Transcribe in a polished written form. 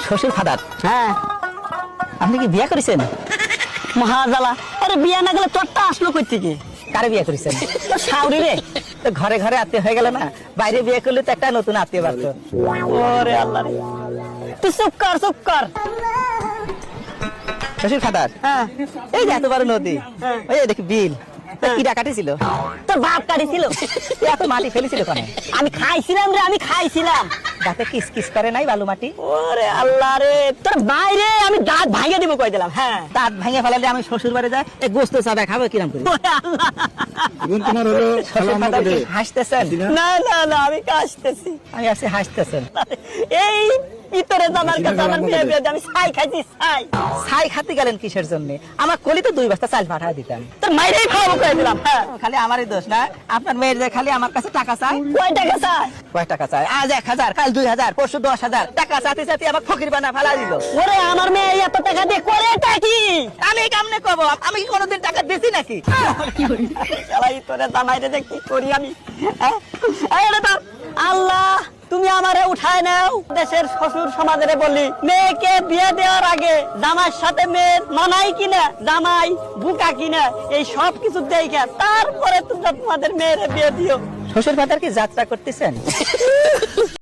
শ্বশুর ফাদার, হ্যাঁ আপনি কি বিয়ে করেছেন? মহাজালা। আরে বিয়া না গেলে তোরটা আসলো কই থেকে? কারে বিয়ে করেছেন? শাউরি রে, তো ঘরে ঘরে আত্মীয় হয়ে গেল না, বাইরে বিয়ে করলে তো একটা নতুন আত্মীয় বাড়তো। ওরে আল্লাহ রে, তুই চুপ কর চুপ কর। শ্বশুর ফাদার, হ্যাঁ এই যে এত বড় নদী, হ্যাঁ। ওই যে দেখি বিল, তা কি ডাকাটি ছিল? তোর বাপ কাটিছিল। এত মাটি ফেলেছিল কেন? আমি খাইছিলাম রে, আমি খাইছিলাম। দাঁতে কিস কিস করে নাই বালু মাটি? ওরে আল্লাহ রে, তোর বাইরে আমি দাঁত ভাঙিয়ে দিব কই দিলাম। হ্যাঁ দাঁত ভেঙে ফেলালে আমি শ্বশুর বাড়ি যাই, এই গোস্ত চাঁদা খাবো কিরাম করে? ওরে আল্লাহ। এখন তোমার হলো শ্বশুর ফাদার কি হাসতেছেন? না না না, আমি কাশতেছি। আমি আসছি হাসতেছেন। এই ভিতরে আমার কাছে আমার বিয়ে বিয়ে আমি ছাই খাইছি ছাই। ছাই খাতে গেলেন কিসের জন্য? আমার কলি তো 2 বস্তা চাল পাঠা দিতাম। তোর মাইরেই খাওয়াবো কই দিলাম। হ্যাঁ খালি আমারই দোষ না, আপনার মেয়ের যে খালি আমার কাছে টাকা চাই। কয় টাকা চাই? কয় টাকা চাই? আজ 1000, কাল 2000, পরশু 10000 টাকা চাতে চাতে আমার ফকির বানা ফেলা দিল। ওরে আমার মেয়ে এত টাকা দিয়ে করে কি? আমি কেমনে কব? আমি কি কোনোদিন টাকা দিছি নাকি? শালাই তোরে জামাইরে যে কি করি আমি। হ্যাঁ? এই রে বাপ, আল্লাহ তুমি আমারে উঠায় নাও। দেশের শ্বশুর সমাজের বলি, মেয়েকে বিয়ে দেওয়ার আগে জামাইয়ের সাথে মেয়ের মানাই কিনা, জামাই বুকা কিনা, এই সব কিছু দেখে তারপরে তোমরা তোমাদের মেয়েরে বিয়ে দিও। শ্বশুর ফাদার কি যাত্রা করতেছেন?